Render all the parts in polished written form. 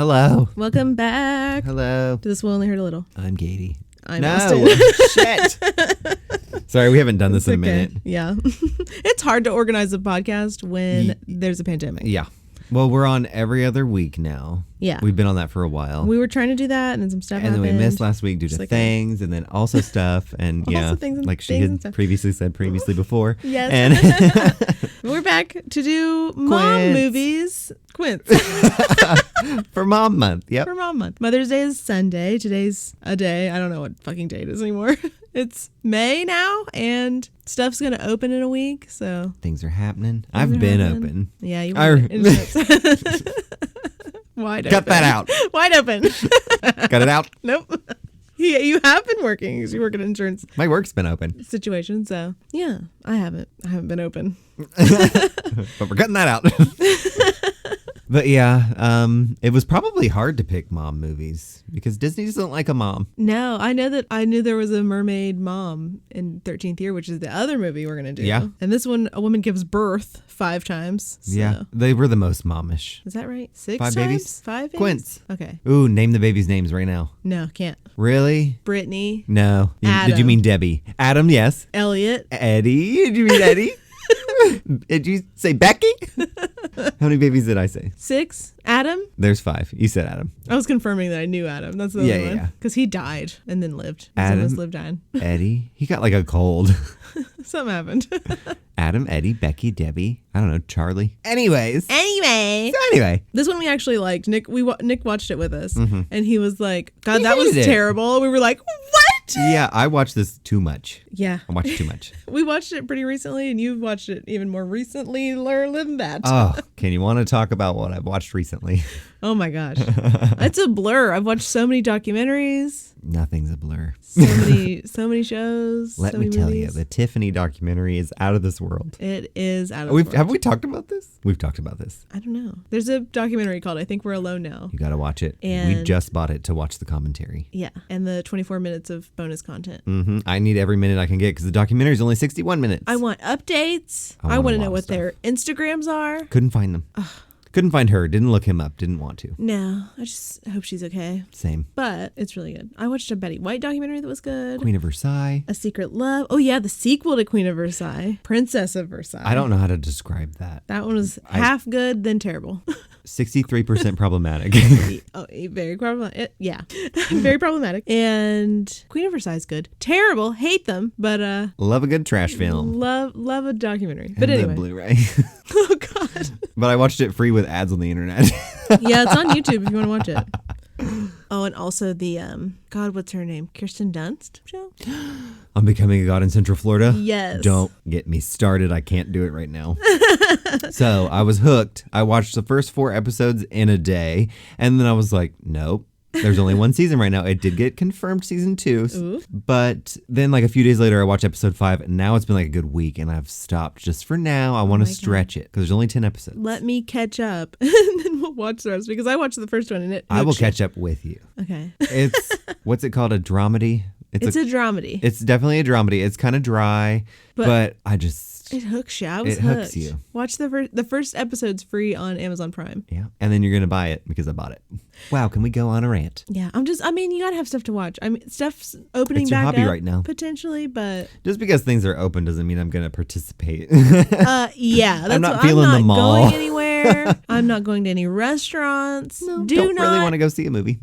Hello. Welcome back. Hello. To This Will Only Hurt a Little. I'm Katie. I'm no. Austin. Shit. Sorry, we haven't done this in a minute. Yeah. It's hard to organize a podcast when there's a pandemic. Yeah. Well, we're on every other week now. Yeah. We've been on that for a while. We were trying to do that, and then some stuff happened. And then we missed last week due to things, and then also stuff. And yeah, like she had previously said before. Yes. And we're back to do mom movies. Quints. For Mom Month. Yep. For Mom Month. Mother's Day is Sunday. Today's a day. I don't know what fucking day it is anymore. It's May now, and stuff's going to open in a week, so. Things are happening. I've been open. Yeah, you were. Wide open. Cut that out. Wide open. Cut it out. Nope. Yeah, you have been working because you work at an insurance. My work's been open. Situation, so yeah, I haven't been open. But we're cutting that out. But yeah, it was probably hard to pick mom movies because Disney doesn't like a mom. No, I knew there was a mermaid mom in 13th Year, which is the other movie we're going to do. Yeah. And this one, a woman gives birth 5 times. So. Yeah. They were the most momish. Is that right? 6 5 times? babies? 5 babies? Quints. Okay. Ooh, name the babies' names right now. No, can't. Really? Brittany. No. Adam. Did you mean Debbie? Adam, yes. Elliot. Eddie. Did you mean Eddie? Did you say Becky? How many babies did I say? 6. Adam? There's 5. You said Adam. I was confirming that I knew Adam. That's the other one. Yeah. Because he died and then lived. Adam. Lived dying. Eddie. He got like a cold. Something happened. Adam, Eddie, Becky, Debbie. I don't know, Charlie. Anyways. Anyway. This one we actually liked. Nick watched it with us. Mm-hmm. And he was like, God, that was terrible. We were like, what? Yeah, I watched this too much. Yeah. I watched too much. We watched it pretty recently, and you've watched it even more recently than that. Oh, can you want to talk about what I've watched recently? Oh my gosh. It's a blur. I've watched so many documentaries. Nothing's a blur. So many shows. Let me tell you, the Tiffany documentary is out of this world. It is out of this world. Have we talked about this? We've talked about this. I don't know. There's a documentary called I Think We're Alone Now. You got to watch it. And we just bought it to watch the commentary. Yeah. And the 24 minutes of bonus content. Mm-hmm. I need every minute I can get because the documentary is only 61 minutes. I want updates. I want to know what their Instagrams are. Couldn't find them. Couldn't find her. Didn't look him up. Didn't want to. No. I just hope she's okay. Same. But it's really good. I watched a Betty White documentary that was good. Queen of Versailles. A Secret Love. Oh, yeah. The sequel to Queen of Versailh. Princess of Versailles. I don't know how to describe that. That one was half good, then terrible. 63% problematic. Very problematic. Yeah. Very problematic. And Queen of Versailles is good. Terrible. Hate them. But love a good trash film. Love a documentary. But and anyway. The Blu-ray. Oh God. But I watched it free with ads on the internet. Yeah, it's on YouTube if you want to watch it. Oh, and also the God, what's her name? Kirsten Dunst show? I'm Becoming a God in Central Florida. Yes. Don't get me started. I can't do it right now. So I was hooked. I watched the first 4 episodes in a day. And then I was like, nope. There's only 1 season right now. It did get confirmed season 2. Ooh. But then like a few days later, I watched episode 5. And now it's been like a good week. And I've stopped just for now. I want to stretch it because there's only 10 episodes. Let me catch up. And then we'll watch the rest because I watched the first one and I will catch up with you. Okay. It's, what's it called? A dramedy? It's a dramedy. It's definitely a dramedy. It's kind of dry, but I just... It hooks you. I was hooked. It hooks hooked. you. Watch the first episode's free on Amazon Prime. Yeah. And then you're going to buy it because I bought it. Wow. Can we go on a rant? Yeah. You got to have stuff to watch. I mean, stuff's opening it's your back hobby up right now. Potentially, but... Just because things are open doesn't mean I'm going to participate. Yeah. I'm not feeling the mall. I'm not going anywhere. I'm not going to any restaurants. No, don't really want to go see a movie.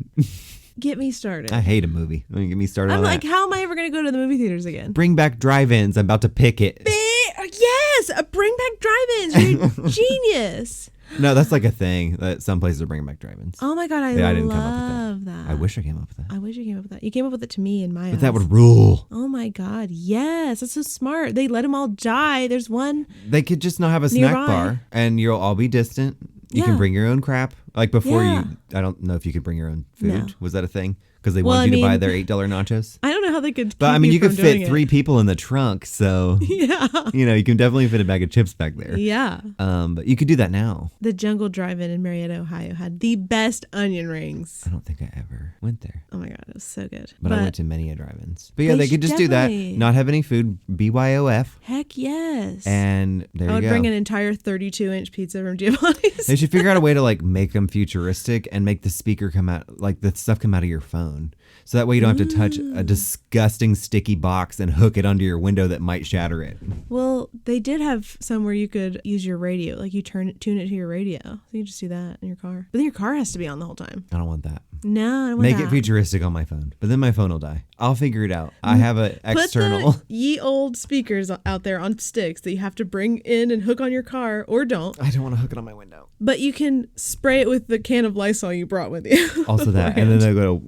Get me started. I hate a movie. Don't get me started I'm on like, that. how am I ever going to go to the movie theaters again? Bring back drive-ins. I'm about to pick it. Yes! Bring back drive-ins. You're genius. No, that's like a thing that some places are bringing back drive-ins. Oh my God, I didn't come up love with that. I wish I came up with that. I wish you came up with that. You came up with it to me in my eyes. But that would rule. Oh my God, yes. That's so smart. They let them all die. There's one. They could just not have a nearby. snack bar and you'll all be distant. You can bring your own crap. Like before I don't know if you could bring your own food. No. Was that a thing? Because they wanted you to buy their $8 nachos? I don't know know how they could. But I keep mean, you from could doing fit it. 3 people in the trunk, so Yeah. you can definitely fit a bag of chips back there. Yeah. But you could do that now. The Jungle Drive-In in Marietta, Ohio had the best onion rings. I don't think I ever went there. Oh my God, it was so good. But I went to many a drive-ins. But yeah, they should could just do that. definitely. Not have any food. BYOF. Heck yes. And there I you would go. bring an entire 32-inch pizza from Giovanni's. They should figure out a way to like make them futuristic and make the speaker come out, like the stuff come out of your phone. So that way you don't have to touch a disgusting sticky box and hook it onto your window that might shatter it. Well, they did have some where you could use your radio. Like you tune it to your radio. So you just do that in your car. But then your car has to be on the whole time. I don't want that. No, I don't want Make that. it futuristic on my phone. But then my phone will die. I'll figure it out. I have an external. Put the ye old speakers out there on sticks that you have to bring in and hook on your car, or don't. I don't want to hook it on my window. But you can spray it with the can of Lysol you brought with you. Also that. And then they'll go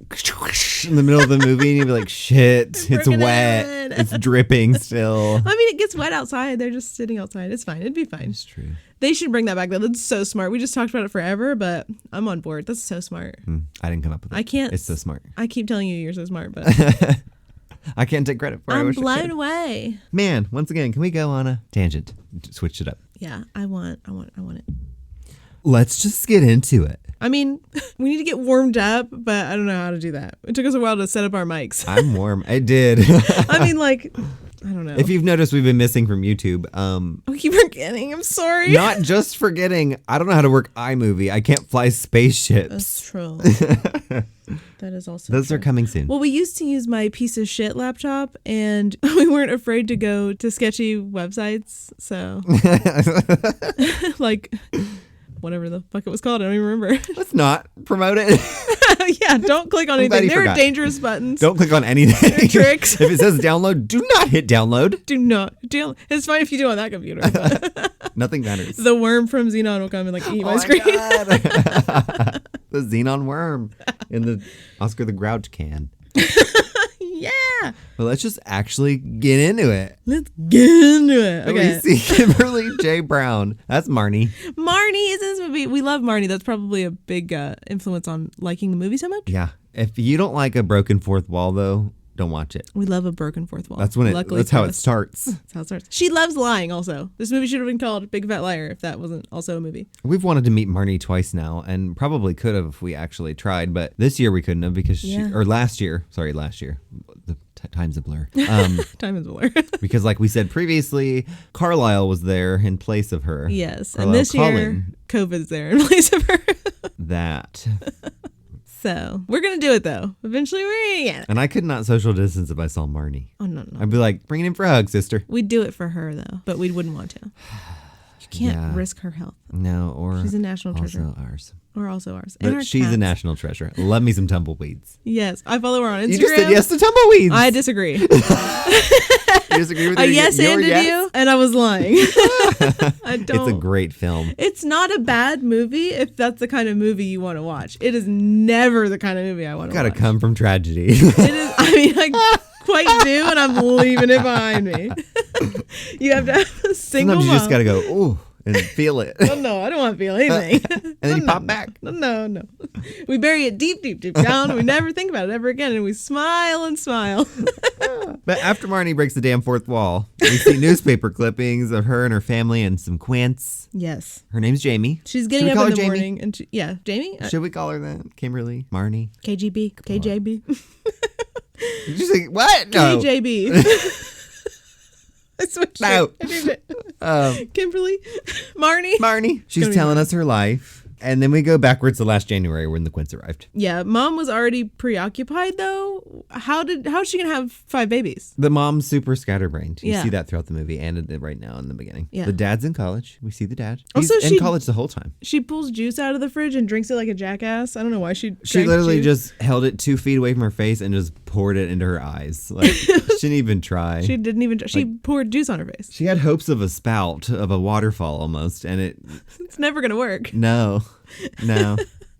in the middle of the movie and you'll be like, shit, it's Bring it wet. in. It's dripping still. I mean, it gets wet outside. They're just sitting outside. It's fine. It'd be fine. It's true. They should bring that back, though. That's so smart. We just talked about it forever, but I'm on board. That's so smart. I didn't come up with it. I can't. It's so smart. I keep telling you you're so smart, but I can't take credit for it. I I'm wish I blown could. away. Man, once again, can we go on a tangent? Switch it up. Yeah, I want it. Let's just get into it. I mean, we need to get warmed up, but I don't know how to do that. It took us a while to set up our mics. I'm warm. I did. I mean, like, I don't know. If you've noticed, we've been missing from YouTube. We keep forgetting. I'm sorry. Not just forgetting. I don't know how to work iMovie. I can't fly spaceships. That's true. That is also Those true. are coming soon. Well, we used to use my piece of shit laptop, and we weren't afraid to go to sketchy websites. So, like, whatever the fuck it was called, I don't even remember. Let's not promote it. Yeah, don't click on I'm glad anything. you There are forgot. dangerous buttons. Don't click on anything. They're tricks. If it says download, do not hit download. Do not deal. It's fine if you do on that computer. But Nothing matters. the worm from Xenon will come and like eat my Oh screen. God. The Xenon worm in the Oscar the Grouch can. Yeah, Well, let's just actually get into it. let's get into it. Okay, We see Kimberly J. Brown. That's Marnie. Marnie is in this movie. We love Marnie. That's probably a big influence on liking the movie so much. Yeah. If you don't like a broken fourth wall, though, don't watch it. We love a broken fourth wall. That's when Luckily that's for how it us. starts. That's how it starts. She loves lying also. This movie should have been called Big Fat Liar if that wasn't also a movie. We've wanted to meet Marnie twice now, and probably could have if we actually tried, but this year we couldn't have because last year. The time's a blur. Time is a blur. Because like we said previously, Carlisle was there in place of her. Yes. Carlisle And this year, Cullen. COVID's there in place of her. That. So we're going to do it though. Eventually we're going to get it. And I could not social distance if I saw Marnie. Oh, no. I'd be like, bring it in for a hug, sister. We'd do it for her though, but we wouldn't want to. You can't Yeah. risk her health. No, or She's a national treasure. also ours. Or also ours. And our But she's a cats. national treasure. Love me some tumbleweeds. Yes. I follow her on Instagram. You just said yes to tumbleweeds. I disagree. You disagree with I your yes-anded yes? you, and I was lying. I don't. It's a great film. It's not a bad movie if that's the kind of movie you want to watch. It is never the kind of movie I want to Gotta watch. come from tragedy. It is. I mean, I quite do, and I'm leaving it behind me. You have to have a single Sometimes you just mom. gotta go, ooh, and feel it. Oh, no, I don't want to feel anything. And then you pop back. No. We bury it deep, deep, deep down, and we never think about it ever again, and we smile and smile. But after Marnie breaks the damn fourth wall, we see newspaper clippings of her and her family and some Quints. Yes. Her name's Jamie. She's Should getting we up call in her the Jamie? morning, and Jamie? Should we call her that? Kimberly? Marnie? KGB? KJB? Did you say, what? No. KJB. I switched No. it. I did it. Kimberly? Marnie? Marnie. She's gonna be telling Marnie. us her life. And then we go backwards to last January when the Quints arrived. Yeah, Mom was already preoccupied though. How's she gonna have 5 babies? The mom's super scatterbrained. You Yeah. see that throughout the movie and right now in the beginning. Yeah. The dad's in college. We see the dad. Also, He's in she- college the whole time. She pulls juice out of the fridge and drinks it like a jackass. I don't know why she. She drank literally juice. just held it 2 feet away from her face and just poured it into her eyes. Like, she didn't even try. She didn't even. She poured juice on her face. She had hopes of a spout, of a waterfall almost, and It's never gonna work. no.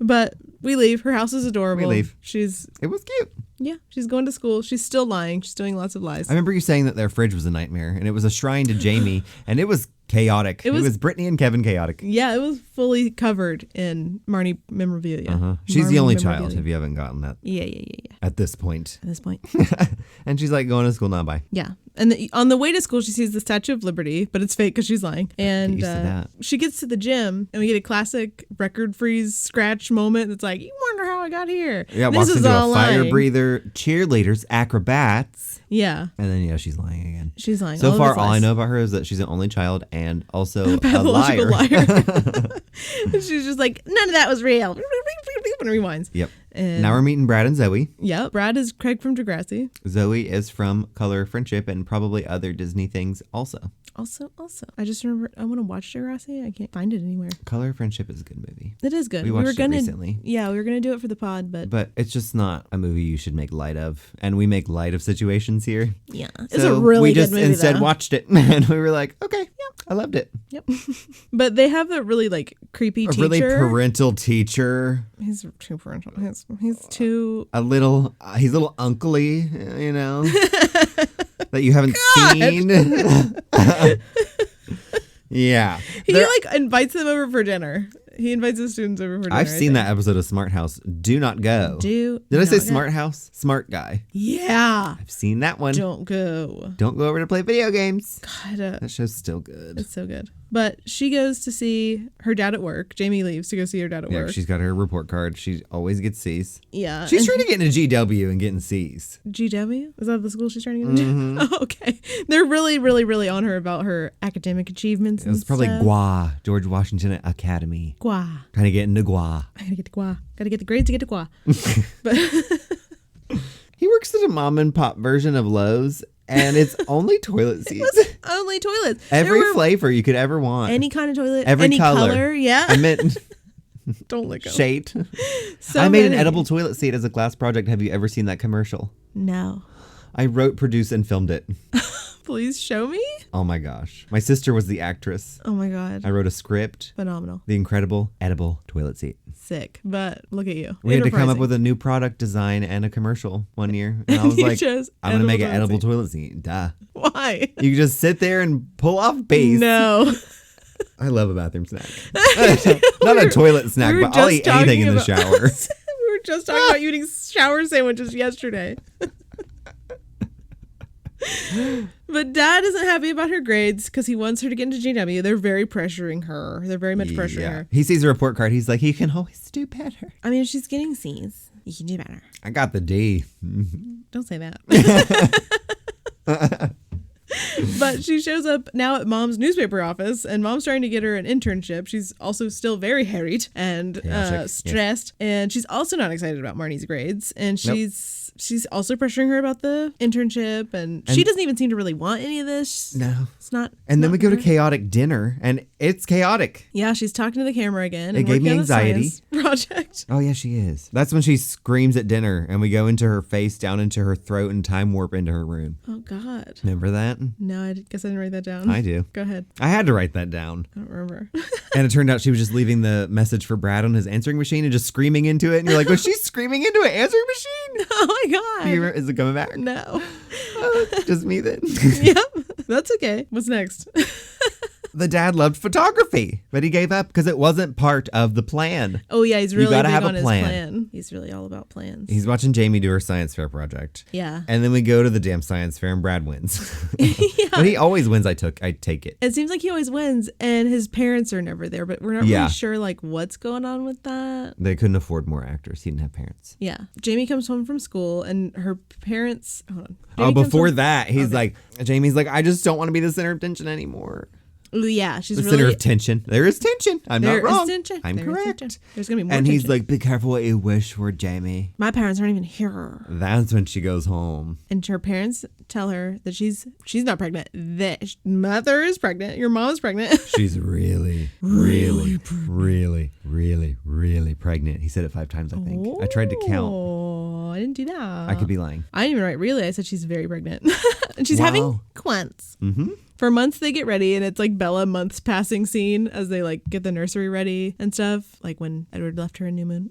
But we leave. Her house is adorable. We leave. She's It was cute. she's going to school. She's still lying. She's doing lots of lies. I remember you saying that their fridge was a nightmare, and it was a shrine to Jamie, and it was chaotic. It was Brittany and Kevin chaotic. Yeah, it was fully covered in Marnie memorabilia. She's the only child, if you haven't gotten that. Yeah. At this point. And she's like, going to school now, bye. Yeah. And on the way to school, she sees the Statue of Liberty, but it's fake because she's lying. And she gets to the gym, and we get a classic record freeze scratch moment that's like, you wonder how I got here. Yeah, walks into a fire breather, cheerleaders, acrobats. Yeah. And then, she's lying again. She's lying. So far, all I know about her is that she's an only child and also a liar. And she's just like, none of that was real. And rewinds. Yep. And now we're meeting Brad and Zoe. Yep. Brad is Craig from Degrassi. Zoe is from Color Friendship and probably other Disney things also. Also. I just remember I want to watch Degrassi. I can't find it anywhere. Color Friendship is a good movie. It is good. We watched it recently. Yeah, we were going to do it for the pod, but it's just not a movie you should make light of. And we make light of situations here. Yeah. It's a really good movie, we just instead watched it and we were like, okay, yeah, I loved it. Yep. But they have a really creepy teacher. A really parental teacher. He's too parental. He's too... He's a little uncle-y, that you haven't seen. Yeah. He invites them over for dinner. He invites the students over for dinner. I've seen that episode of Smart House. Do not go. Did I say Smart House? Smart Guy. Yeah. I've seen that one. Don't go. Don't go over to play video games. God. That show's still good. It's so good. But she goes to see her dad at work. Jamie leaves to go see her dad at work. She's got her report card. She always gets C's. Yeah. She's trying to get into GW and getting C's. GW? Is that the school she's trying to get into? Oh, okay. They're really, really, really on her about her academic achievements. It was probably GWA, George Washington Academy. GWA. Trying to get into GWA. I gotta get to GWA. Gotta get the grades to get to GWA. But he works at a mom and pop version of Lowe's. And it's only toilet seats. It was only toilets. Every flavor you could ever want. Any kind of toilet. Every color. Yeah. I meant don't lick them. Shade. I made an edible toilet seat as a class project. Have you ever seen that commercial? No. I wrote, produced, and filmed it. Please show me. Oh my gosh. My sister was the actress. Oh my God. I wrote a script. Phenomenal. The incredible edible toilet seat. Sick. But look at you. We had to come up with a new product design and a commercial one year. And I was like, I'm going to make an edible toilet seat. Duh. Why? You can just sit there and pull off base. No. I love a bathroom snack. Not a toilet snack, but I'll eat anything in the shower. We were just talking about eating shower sandwiches yesterday. But Dad isn't happy about her grades because he wants her to get into GW. They're very pressuring her. They're very much pressuring her. He sees a report card. He's like, you can always do better. I mean, if she's getting C's, you can do better. I got the D. Don't say that. But she shows up now at Mom's newspaper office, and Mom's trying to get her an internship. She's also still very harried and stressed, and she's also not excited about Marnie's grades. And she's also pressuring her about the internship, and she doesn't even seem to really want any of this. No. It's not. And then we go to chaotic dinner, and it's chaotic. Yeah, she's talking to the camera again. It gave me anxiety. Project. Oh, yeah, she is. That's when she screams at dinner, and we go into her face, down into her throat, and time warp into her room. Oh, God. Remember that? No, I guess I didn't write that down. I do. Go ahead. I had to write that down. I don't remember. And it turned out she was just leaving the message for Brad on his answering machine and just screaming into it. And you're like, was she screaming into an answering machine? Oh, my God. Is it coming back? No. Just me then. Yep. That's okay. What's next? The dad loved photography, but he gave up because it wasn't part of the plan. Oh, yeah. He's really big have on his plan. He's really all about plans. He's watching Jamie do her science fair project. Yeah. And then we go to the damn science fair and Brad wins. Yeah. But he always wins. I take it. It seems like he always wins, and his parents are never there, but we're not really sure what's going on with that. They couldn't afford more actors. He didn't have parents. Yeah. Jamie comes home from school, and her parents... Hold Oh, on. before that, Jamie's like, I just don't want to be the center of attention anymore. Oh, yeah. She's the center of tension. There is tension. I'm not wrong. Tension. I'm correct. There's going to be more And tension. he's like, be careful what you wish for, Jamie. My parents aren't even here. That's when she goes home. And her parents tell her that she's not pregnant. That mother is pregnant. Your mom's pregnant. She's really pregnant. He said it 5 times, I think. I tried to count. I didn't do that. I could be lying. I didn't even realize I said she's very pregnant. And she's having Quints. Mm-hmm. For months they get ready, and it's like Bella months passing scene as they like get the nursery ready and stuff, like when Edward left her in New Moon.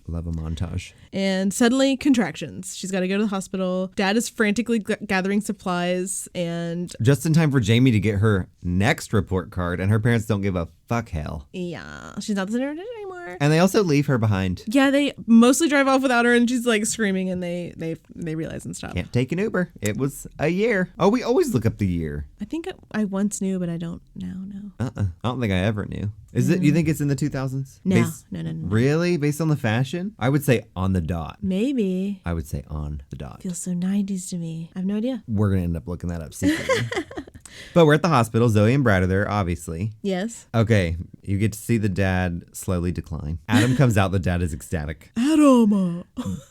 Love a montage. And suddenly contractions. She's got to go to the hospital. Dad is frantically gathering supplies, and just in time for Jamie to get her next report card, and her parents don't give a fuck hell. Yeah, she's not the center of it anymore. And they also leave her behind. Yeah, they mostly drive off without her, and she's like screaming, and they realize and stop. Can't take an Uber. It was a year. Oh, we always look up the year. I think I once knew, but I don't now know. I don't think I ever knew. Is it? You think it's in the 2000s? No, no. Really? Based on the fashion? I would say on the dot. Maybe. I would say on the dot. Feels so 90s to me. I have no idea. We're going to end up looking that up secretly. But we're at the hospital. Zoe and Brad are there, obviously. Yes. Okay. You get to see the dad slowly decline. Adam comes out. The dad is ecstatic. Adam.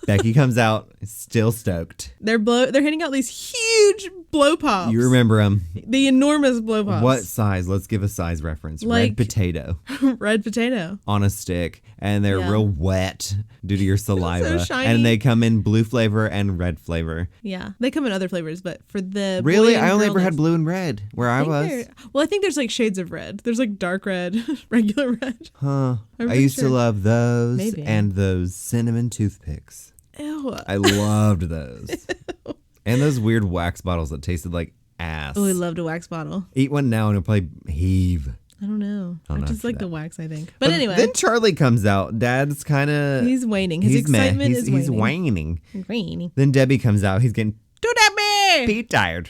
Becky comes out, still stoked. They're handing out these huge blow pops. You remember them. The enormous blow pops. What size? Let's give a size reference. Like, red potato. Red potato. On a stick. And they're real wet due to your saliva. So shiny. And they come in blue flavor and red flavor. Yeah. They come in other flavors, but for the really? boy and I only girl ever had next- blue and red where I was. Well, I think there's like shades of red. There's like dark red, regular red. Huh. I'm I pretty used to sure. love those. Maybe. And those cinnamon toothpicks. Ew. I loved those. And those weird wax bottles that tasted like ass. Oh, I loved a wax bottle. Eat one now and it'll probably heave. I don't know. I know just after like that. the wax, I think. But anyway. Then Charlie comes out. Dad's kind of... He's waning. His excitement is He's waning. waning. Then Debbie comes out. He's getting Do that, me! tired.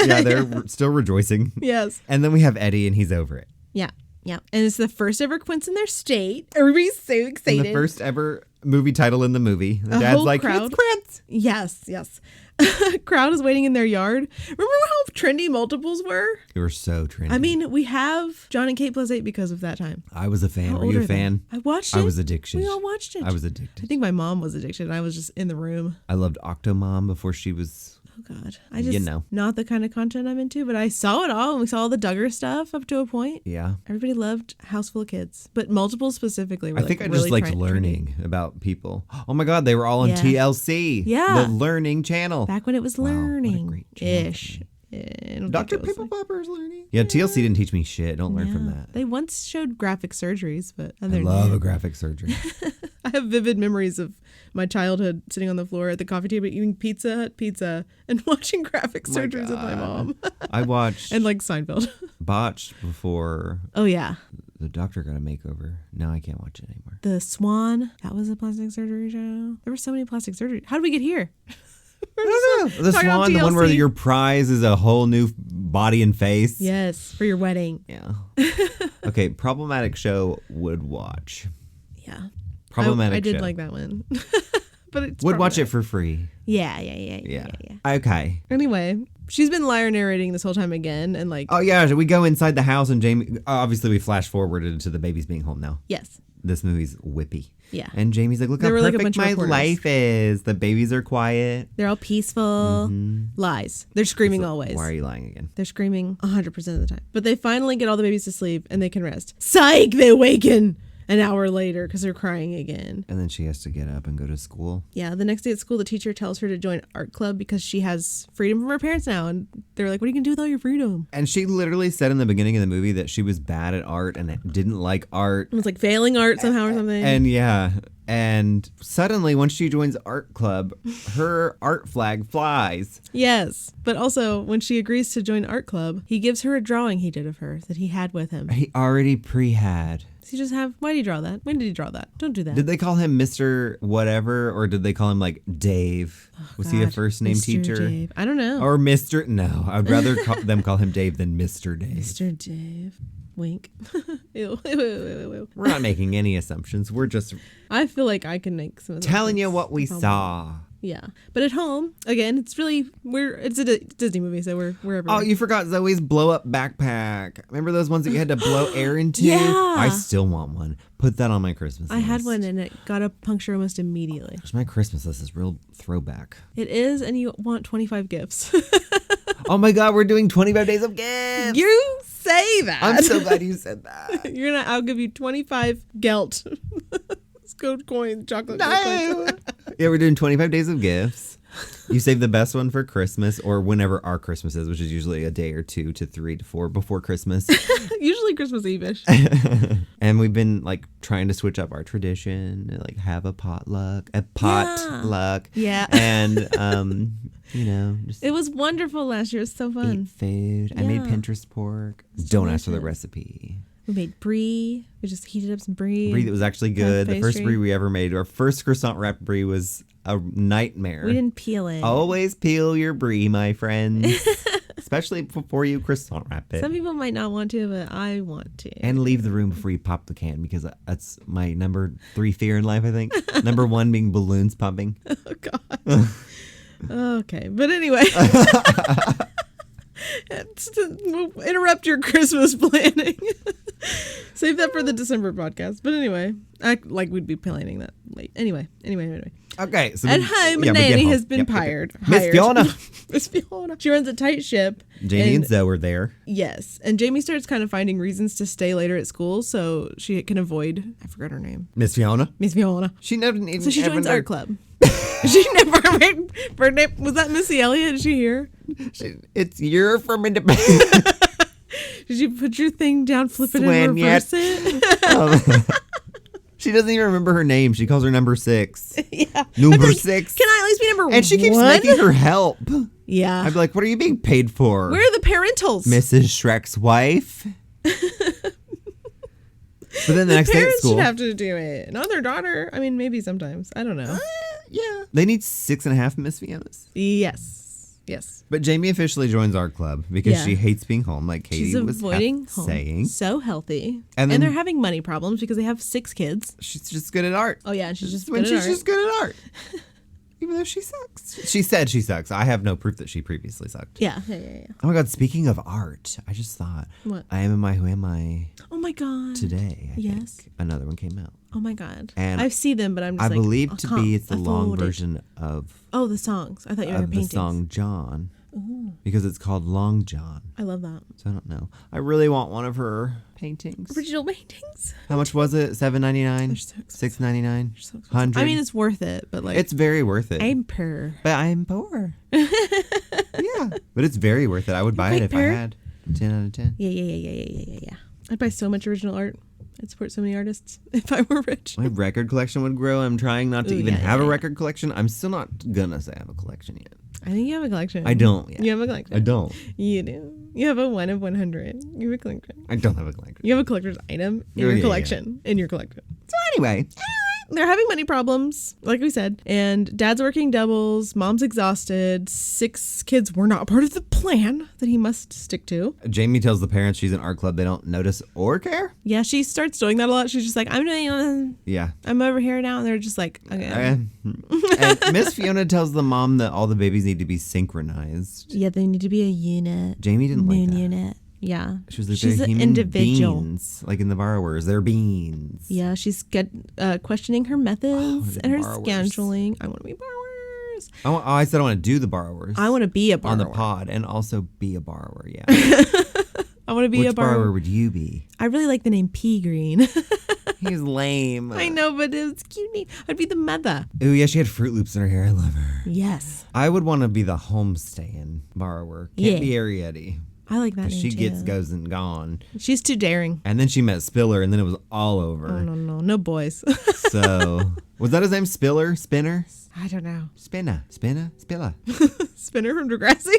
Yeah, they're still rejoicing. Yes. And then we have Eddie and he's over it. Yeah. Yeah. And it's the first ever Quints in their state. Everybody's so excited. And the first ever movie title in the movie. The A dad's whole like, crowd. it's Quints. Yes, yes. Crowd is waiting in their yard. Remember how trendy multiples were? They were so trendy. I mean, we have John and Kate +8 because of that time. I was a fan. How Were old you a are they? fan? I watched it. I was addicted. We all watched it. I was I addicted. think my mom was addicted and I was just in the room. I loved Octomom before she was... Oh God. I just, know. not the kind of content I'm into, but I saw it all and we saw all the Duggar stuff up to a point. Yeah. Everybody loved House Full of Kids, but multiples specifically were I think I really just liked trendy. learning about people. Oh my God, they were all on Yeah. TLC. Yeah. The learning channel. Back when it was Wow, what a learning great channel. ish. Dr. Pimple Popper's learning. Yeah, TLC didn't teach me shit. Don't learn from that. They once showed graphic surgeries, but other I than love that, a graphic surgery. I have vivid memories of my childhood sitting on the floor at the coffee table eating pizza and watching graphic surgeries with my mom. I watched And like Seinfeld. Botched before Oh yeah. the doctor got a makeover. Now I can't watch it anymore. The Swan, that was a plastic surgery show. There were so many plastic surgeries. How did we get here? I don't know. The Talking about Swan, the one where TLC. your prize is a whole new body and face. Yes, for your wedding. Yeah. Okay, problematic show would watch. Yeah. Problematic I did show. like that one. But it's Would watch it problematic. for free. Yeah. Okay. Anyway, she's been liar narrating this whole time again and like Oh yeah, we go inside the house and Jamie. Obviously, we flash forwarded to the babies being home now. yes. This movie's whippy. Yeah. And Jamie's like, look There how were, like, a perfect bunch of my reporters. life is. The babies are quiet. They're all peaceful. Lies. They're screaming always. Why are you lying again? They're screaming 100% of the time. But they finally get all the babies to sleep and they can rest. Psych! They awaken an hour later because they're crying again. And then she has to get up and go to school. Yeah, the next day at school, the teacher tells her to join art club because she has freedom from her parents now. And they're like, what are you going to do with all your freedom? And she literally said in the beginning of the movie that she was bad at art and didn't like art. It was like failing art somehow or something. And yeah. And suddenly, when she joins art club, her art flag flies. Yes. But also, when she agrees to join art club, he gives her a drawing he did of her that he had with him. He already pre-had. So you just have, why did he draw that? When did he draw that? Don't do that. Did they call him Mr. Whatever, or did they call him like Dave? Was he a God, first name Mr. teacher? Dave. I don't know. Or Mr. No, I'd rather them call him Dave than Mr. Dave. Mr. Dave. Wink. Ew. Ew. We're not making any assumptions. We're just I feel like I can make some telling you assumptions. what we saw. Yeah. But at home, again, it's really, it's a Disney movie, so we're everywhere. Oh, you forgot Zoe's blow up backpack. Remember those ones that you had to blow air into? Yeah. I still want one. Put that on my Christmas list. I had one and it got a puncture almost immediately. My Christmas list is real throwback. It is, and you want 25 gifts. Oh my God, we're doing 25 days of gifts. You say that. I'm so glad you said that. I'll give you 25 gelt. Gold coin, chocolate gold No, coins. Yeah, we're doing 25 days of gifts. You save the best one for Christmas or whenever our Christmas is, which is usually a day or 2 to 3 to 4 before Christmas. Usually Christmas Eve-ish. And we've been like trying to switch up our tradition, like have a potluck. Yeah. And, just It was wonderful last year. It was so fun. eat food. I made Pinterest pork. Don't ask for the recipe. We made brie. We just heated up some brie. Brie that was actually good. The first pastry. brie we ever made, our first croissant wrap brie was a nightmare. We didn't peel it. Always peel your brie, my friends. Especially before you croissant wrap it. Some people might not want to, but I want to. And leave the room before you pop the can, because that's my number 3 fear in life, I think. Number 1 being balloons popping. Oh, God. Okay. But anyway. We'll interrupt your Christmas planning. Save that for the December podcast. But anyway, act like we'd be planning that late. Anyway. Okay. So At home, Nanny has been hired. Miss Fiona. Miss Fiona. She runs a tight ship. Jamie and Zoe were there. Yes. And Jamie starts kind of finding reasons to stay later at school so she can avoid, I forgot her name. Miss Fiona. Miss Fiona. She never even. So she joins art club. She never made her name. Was that Missy Elliott? Is she here? It's you're from independent. Did you put your thing down, flip it, and reverse it? She doesn't even remember her name. She calls her number 6. Yeah. Number 6. Can I at least be number 1? And she keeps making her help. Yeah. I'd be like, what are you being paid for? Where are the parentals? Mrs. Shrek's wife. But then the next day at parents school, should have to do it, not their daughter. I mean, maybe sometimes. I don't know. Yeah. They need 6.5 Miss Fionas. Yes. But Jamie officially joins our club because she hates being home, like Katie She's was avoiding home. saying. So healthy. And then they're having money problems because they have 6 kids. She's just good at art. Oh, yeah. And she's just when good at she's art. just good at art. Even though she sucks. She said she sucks. I have no proof that she previously sucked. Yeah. Oh my God, speaking of art, I just thought. What? I Am I Who Am I Oh my God. today, I think. Another one came out. Oh my God. And I see them, but I'm just I like, believe to be it's the long afford it. version of Oh, the songs. I thought you were the paintings. song John. Ooh. Because it's called Long John. I love that. So I don't know. I really want one of her paintings. Original paintings. How much was it? $7.99? So $6.99? So expensive. 100? I mean, it's worth it, but like It's very worth it. I'm poor. But I'm poor. Yeah. But it's very worth it. I would buy it if I had 10 out of 10. Yeah. I'd buy so much original art. I'd support so many artists if I were rich. My record collection would grow. I'm trying not to even have a record collection. I'm still not gonna say I have a collection yet. I think you have a collection. I don't yet. You have a collection. I don't. You do. You have a 1 of 100. You have a collection. I don't have a collection. You have a collector's item in your collection. In your collection. So anyway. They're having money problems, like we said, and Dad's working doubles, Mom's exhausted, 6 kids were not part of the plan that he must stick to. Jamie tells the parents she's in art club. They don't notice or care. Yeah, she starts doing that a lot. She's just like, I'm over here now, and they're just like, okay. And Miss Fiona tells the mom that all the babies need to be synchronized. Yeah, they need to be a unit. Jamie didn't like that. Unit. Yeah. She was like, she's they're an human individual. beings, like in the borrowers. They're beans. Yeah, she's questioning her methods and her borrowers. scheduling. I want to be borrowers. I said I want to do the borrowers. I want to be a borrower. On the pod and also be a borrower, yeah. I want to be a borrower. Which borrower would you be? I really like the name Pea Green. He's lame. I know, but it's cute name. I'd be the mother. Oh, yeah, she had Fruit Loops in her hair. I love her. Yes. I would want to be the homestaying borrower. Can't be Arietti. I like that name she too. goes and gone. She's too daring. And then she met Spiller, and then it was all over. Oh, no boys. So, was that his name? Spiller? Spinner? I don't know. Spinner? Spiller? Spinner from Degrassi?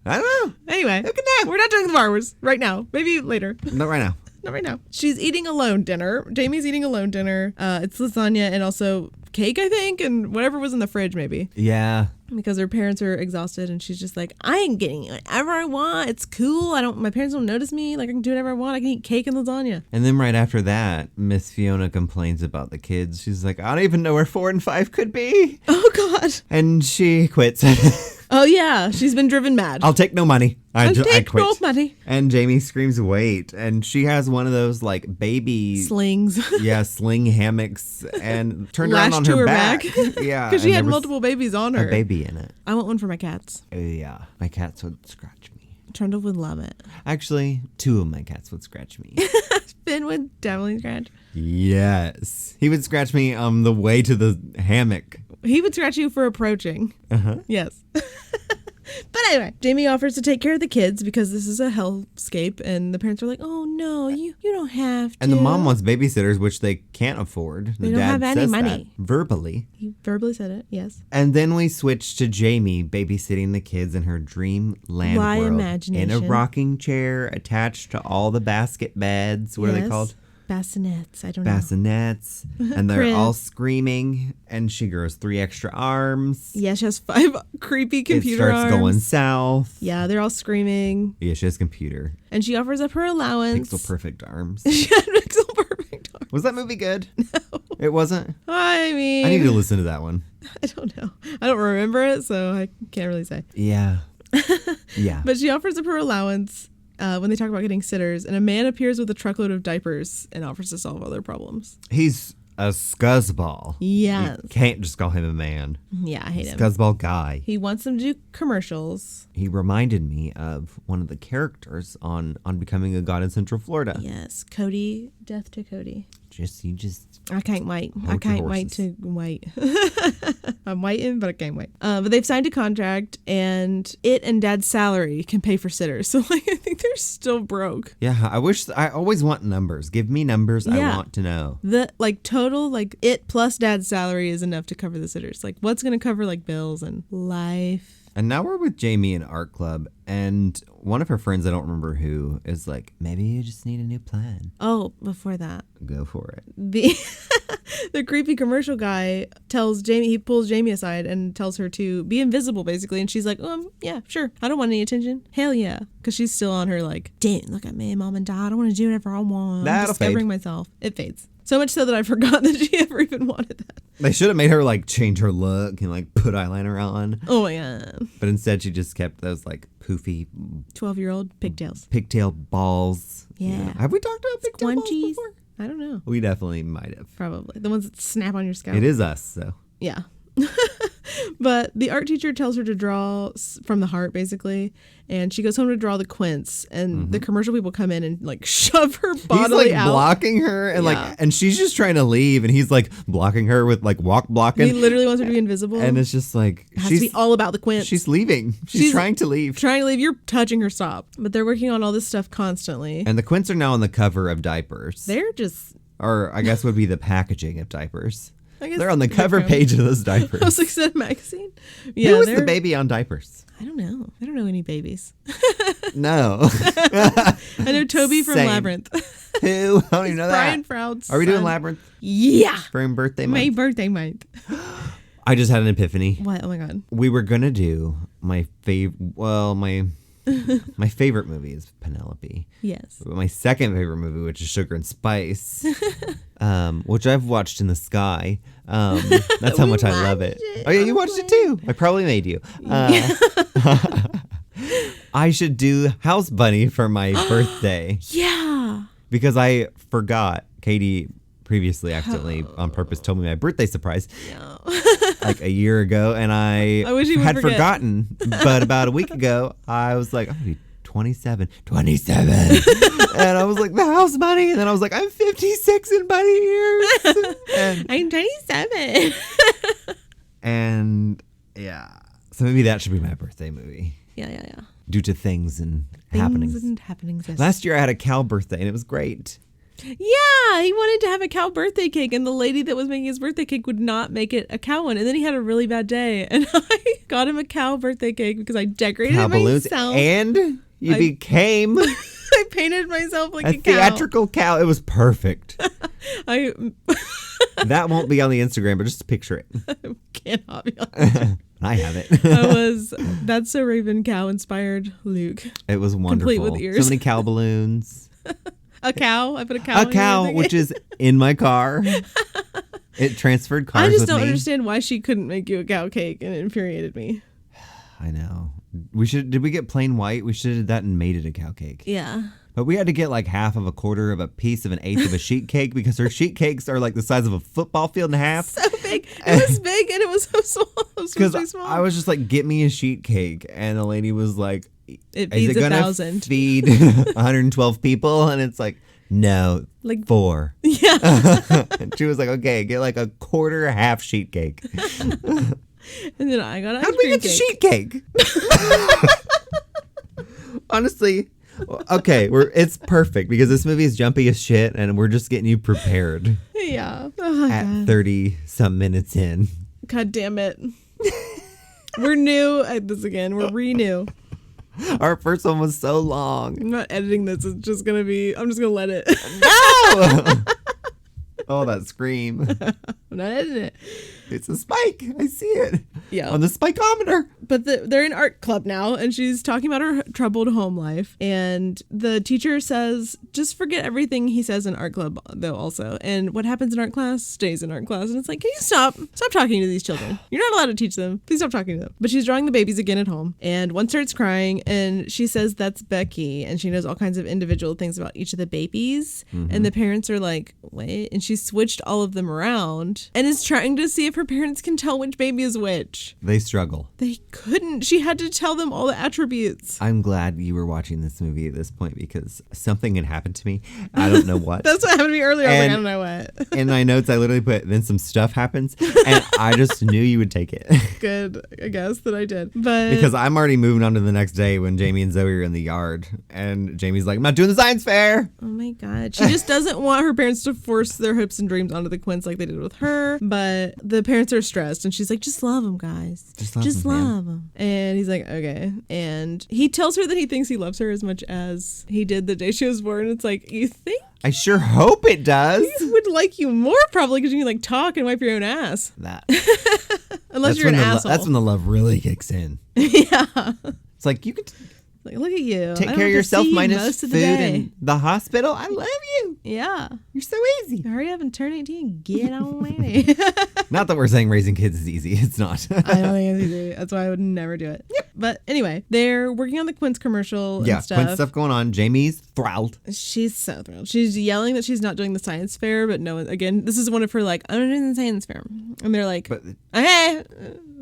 I don't know. Anyway, we're not doing the borrowers right now. Maybe later. Not right now. Not right now. She's eating alone dinner. Jamie's eating alone dinner. It's lasagna and also cake, I think, and whatever was in the fridge, maybe. Yeah. Because her parents are exhausted, and she's just like, I ain't getting whatever I want. It's cool. My parents don't notice me. Like, I can do whatever I want. I can eat cake and lasagna. And then right after that, Miss Fiona complains about the kids. She's like, I don't even know where 4 and 5 could be. Oh, God. And she quits. Oh, yeah. She's been driven mad. I'll take no money. I quit. No money. And Jamie screams, wait. And she has one of those, like, baby... slings. Yeah, sling hammocks. And turned around on her back. Yeah. Because she had multiple babies on her. A baby in it. I want one for my cats. Oh, yeah. My cats would scratch me. Trundle would love it. Actually, 2 of my cats would scratch me. Finn would definitely scratch. Yes. He would scratch me on the way to the hammock. He would scratch you for approaching. Yes. But anyway, Jamie offers to take care of the kids because this is a hellscape, and the parents are like, "Oh no, you don't have to." And the mom wants babysitters, which they can't afford. They don't have any money. That verbally. He verbally said it, yes. And then we switch to Jamie babysitting the kids in her dreamland world. Imagination. In a rocking chair attached to all the basket beds. What are they called? Bassinets. I don't know. Bassinets. And they're all screaming. And she grows 3 extra arms. Yeah, she has 5 creepy computer arms. It starts going south. Yeah, they're all screaming. Yeah, she has computer. And she offers up her allowance. Pixel perfect arms. She had pixel perfect arms. Was that movie good? No. It wasn't? I mean, I need to listen to that one. I don't know. I don't remember it, so I can't really say. Yeah. Yeah. But she offers up her allowance when they talk about getting sitters, and a man appears with a truckload of diapers and offers to solve all their problems. He's a scuzzball. Yes. You can't just call him a man. Yeah, I hate him. Scuzzball guy. He wants them to do commercials. He reminded me of one of the characters on Becoming a God in Central Florida. Yes, Cody. Death to Cody. I can't wait. I can't wait to wait. I'm waiting, but I can't wait. But they've signed a contract, and it and Dad's salary can pay for sitters. So like, I think they're still broke. Yeah, I always want numbers. Give me numbers. Yeah. I want to know. The total it plus Dad's salary is enough to cover the sitters. Like, what's going to cover like bills and life? And now we're with Jamie in art club, and one of her friends, I don't remember who, is like, maybe you just need a new plan. Oh, before that. Go for it. The creepy commercial guy he pulls Jamie aside and tells her to be invisible, basically. And she's like, yeah, sure. I don't want any attention. Hell yeah. Because she's still on her like, damn, look at me, Mom and Dad. I want to do whatever I want. I'm discovering myself. It fades. So much so that I forgot that she ever even wanted that. They should have made her like change her look and like put eyeliner on. Oh my God. But instead she just kept those like poofy 12-year-old pigtails. Pigtail balls. Yeah. Have we talked about pigtail balls before? I don't know. We definitely might have. Probably. The ones that snap on your scalp. It is us, so. Yeah. But the art teacher tells her to draw from the heart, basically, and she goes home to draw the Quints, and the commercial people come in and like shove her bodily he's like out. Blocking her, and and she's just trying to leave, and he's like blocking her with like walk blocking. He literally wants her to be invisible, and it's just like it has to be all about the Quints. She's leaving. She's trying to leave. You're touching her. Stop. But they're working on all this stuff constantly. And the Quints are now on the cover of diapers. They're just, or I guess would be the packaging of diapers. They're on the cover page of those diapers. I was like, is that a magazine? Yeah, who was the baby on diapers? I don't know. I don't know any babies. No. I know Toby from Labyrinth. Who? I don't even know Brian that. Proud's Are we son. doing Labyrinth? Yeah. For birthday month? My birthday month. I just had an epiphany. What? Oh my God. We were going to do my my favorite movie is Penelope. Yes. But my second favorite movie, which is Sugar and Spice, which I've watched in the sky. That's how much I love it. Oh yeah, you watched it too. I probably made you. I should do House Bunny for my birthday. Yeah. Because I forgot. Katie previously accidentally on purpose told me my birthday surprise like a year ago, and I wish you had would forget. forgotten. But about a week ago, I was like, I'm gonna be 27. And I was like, the House Bunny. And then I was like, I'm 56 in bunny years. And, I'm 27. and yeah, so maybe that should be my birthday movie. Yeah. Due to things and happenings. Yes. Last year I had a cow birthday and it was great. Yeah, he wanted to have a cow birthday cake, and the lady that was making his birthday cake would not make it a cow one. And then he had a really bad day, and I got him a cow birthday cake because I decorated Cow it balloons, myself. and you became I painted myself like a a cow. theatrical cow. It was perfect. I That won't be on the Instagram, but just picture it. cannot be honest. I have it. That's so Raven cow inspired Luke. It was wonderful. Complete with ears. So many cow balloons. A cow. I put a cow. A cow, which is in my car. It transferred cars. I just with don't me. understand why she couldn't make you a cow cake, and it infuriated me. I know. Did we get plain white? We should have did that and made it a cow cake. Yeah. But we had to get like half of a quarter of a piece of an eighth of a sheet cake because her sheet cakes are like the size of a football field and a half. So big. It was big and it was so small. It was so small. I was just like, get me a sheet cake. And the lady was like, it is feeds it gonna 1,000. feed 112 people? And it's like, No, Like 4. Yeah. And she was like, okay, get like a quarter half sheet cake. And then I got ice How'd we cream get the cake. sheet cake? Honestly, okay, it's perfect because this movie is jumpy as shit and we're just getting you prepared Yeah. Oh, at God. 30 some minutes in. God damn it. We're new at this again. We're renew. Our first one was so long. I'm not editing this. It's just going to be, I'm just going to let it. No! Oh, that scream. I'm not editing it. It's a spike. I see it. Yeah. On the spikeometer. But they're in art club now, and she's talking about her troubled home life. And the teacher says, just forget everything he says in art club, though, also. And what happens in art class stays in art class. And it's like, can you stop talking to these children? You're not allowed to teach them. Please stop talking to them. But she's drawing the babies again at home. And one starts crying, and she says that's Becky. And she knows all kinds of individual things about each of the babies. Mm-hmm. And the parents are like, wait. And she switched all of them around and is trying to see if her parents can tell which baby is which. They struggle. They couldn't. She had to tell them all the attributes. I'm glad you were watching this movie at this point because something had happened to me. I don't know what. That's what happened to me earlier. I was like, I don't know what. In my notes, I literally put, then some stuff happens. And I just knew you would take it. Good, I guess, that I did. But because I'm already moving on to the next day when Jamie and Zoe are in the yard. And Jamie's like, I'm not doing the science fair. Oh my God. She just doesn't want her parents to force their hopes and dreams onto the Quints like they did with her. But the parents are stressed. And she's like, just love them, guys. Just love them. And he's like, okay. And he tells her that he thinks he loves her as much as he did the day she was born. It's like, you think? I sure hope it does. He would like you more probably because you can like talk and wipe your own ass. That. Unless you're an asshole. That's when the love really kicks in. Yeah. It's like you could like, look at you. take care of yourself minus food and the hospital. I love you. Yeah. You're so easy. Hurry up and turn 18 and get on it. Not that we're saying raising kids is easy. It's not. I don't think it's easy. That's why I would never do it. Yep. But anyway, they're working on the Quints commercial and stuff. Quints stuff going on. Jamie's thrilled. She's so thrilled. She's yelling that she's not doing the science fair, but no, again, this is one of her like, I'm not doing the science fair. And they're like, hey,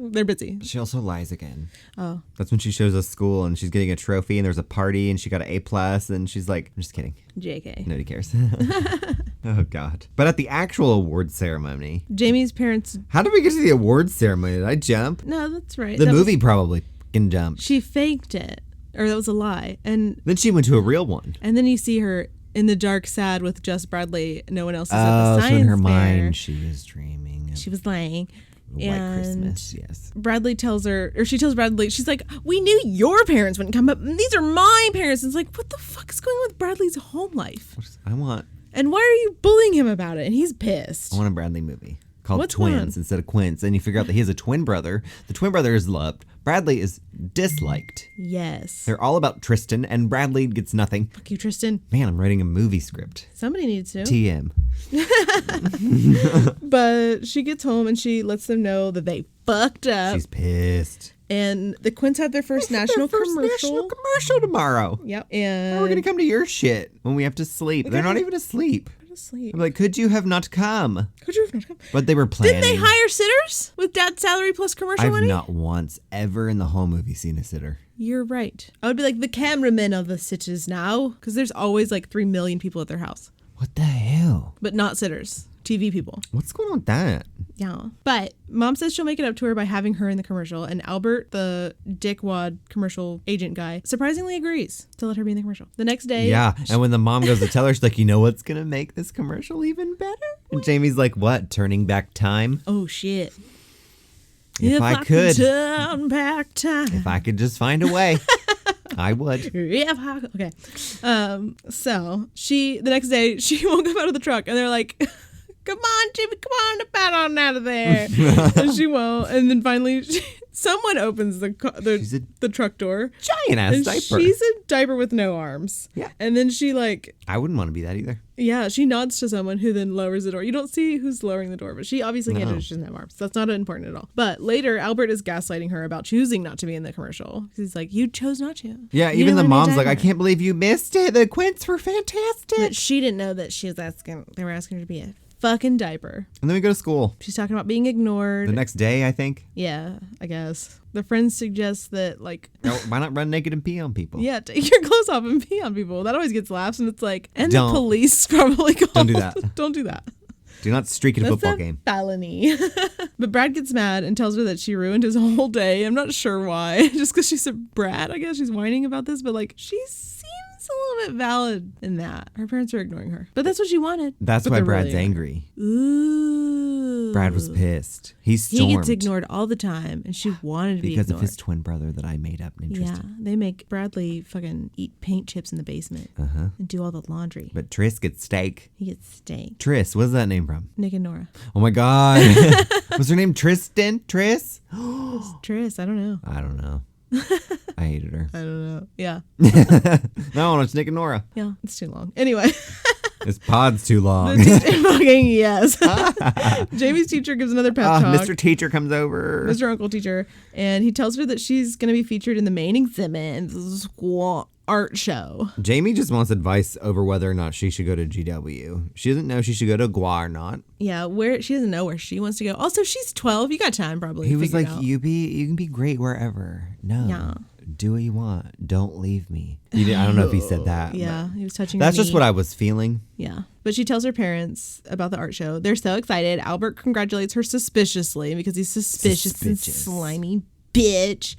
they're busy. She also lies again. Oh. That's when she shows us school and she's getting a trophy and there's a party and she got an A+ and she's like, I'm just kidding. JK. Nobody cares. Oh, God. But at the actual award ceremony. Jamie's parents. How did we get to the award ceremony? Did I jump? No, that's right. The movie probably can jump. She faked it. Or that was a lie. And then she went to a real one. And then you see her in the dark, sad with just Bradley. No one else is at the science so in her fair. mind, she was dreaming. She was lying. White Christmas, yes. Bradley tells her, or she tells Bradley, she's like, we knew your parents wouldn't come, but these are my parents. And it's like, what the fuck is going on with Bradley's home life? And why are you bullying him about it? And he's pissed. I want a Bradley movie called Twins instead of Quints. And you figure out that he has a twin brother. The twin brother is loved. Bradley is disliked. Yes. They're all about Tristan, and Bradley gets nothing. Fuck you, Tristan. Man, I'm writing a movie script. Somebody needs to. TM. But she gets home and she lets them know that they fucked up. She's pissed. And the Quints had their first national commercial tomorrow. Yep. And how are we gonna come to your shit when we have to sleep? They're not even asleep. I'm like, could you have not come? But they were planning. Didn't they hire sitters with dad's salary plus commercial money? I've not once ever in the whole movie seen a sitter. You're right. I would be like, the cameramen of the sitters now, because there's always like 3 million people at their house. What the hell? But not sitters. TV people. What's going on with that? Yeah. But mom says she'll make it up to her by having her in the commercial. And Albert, the dickwad commercial agent guy, surprisingly agrees to let her be in the commercial. The next day. Yeah. And when the mom goes to tell her, she's like, you know what's going to make this commercial even better? And Jamie's like, what? Turning back time? Oh, shit. If I could. Turn back time. If I could just find a way. I would. Okay. So the next day, she woke up out of the truck and they're like, come on, Jimmy, come on, bat on out of there. And she won't. And then finally, someone opens the truck door. Giant ass diaper. She's a diaper with no arms. Yeah. And then she I wouldn't want to be that either. Yeah, she nods to someone who then lowers the door. You don't see who's lowering the door, but she obviously can't do it. She doesn't have arms. That's not important at all. But later, Albert is gaslighting her about choosing not to be in the commercial. He's like, you chose not to. Yeah, even the mom's like, I can't believe you missed it. The Quints were fantastic. But she didn't know that they were asking her to be a fucking diaper. And then we go to school. She's talking about being ignored. The next day, I think. Yeah, I guess. The friends suggest that, like... Why not run naked and pee on people? Yeah, take your clothes off and pee on people. That always gets laughs, and it's like... And Don't. the police probably called. Don't do that. Don't do that. Do not streak at a football game. Felony. But Brad gets mad and tells her that she ruined his whole day. I'm not sure why. Just because she's a brat, I guess she's whining about this. But like, she seems a little bit valid in that. Her parents are ignoring her. But that's what she wanted. That's why Brad's angry. Ooh. Brad was pissed. He stormed. He gets ignored all the time, and she wanted to be ignored. Because of his twin brother that I made up. Interesting. Yeah, they make Bradley fucking eat paint chips in the basement and do all the laundry. But Tris gets steak. He gets steak. Tris, what's that name from? Nick and Nora. Oh my God. Was her name Tristan? Tris? Tris, I don't know. I don't know. I hated her. I don't know. Yeah. No, it's Nick and Nora. Yeah, it's too long. Anyway. This pod's too long. Fucking yes. Jamie's teacher gives another pep talk. Mr. Teacher comes over. Mr. Uncle Teacher. And he tells her that she's going to be featured in the main exhibit in the school art show. Jamie just wants advice over whether or not she should go to GW. She doesn't know she should go to GWA or not. Yeah, she doesn't know where she wants to go. Also, she's 12. You got time probably. He was like, you can be great wherever. No. Yeah. Do what you want. Don't leave me. I don't know if he said that. Yeah, he was touching That's her just knee. what I was feeling. Yeah. But she tells her parents about the art show. They're so excited. Albert congratulates her suspiciously because he's suspicious. And slimy bitch.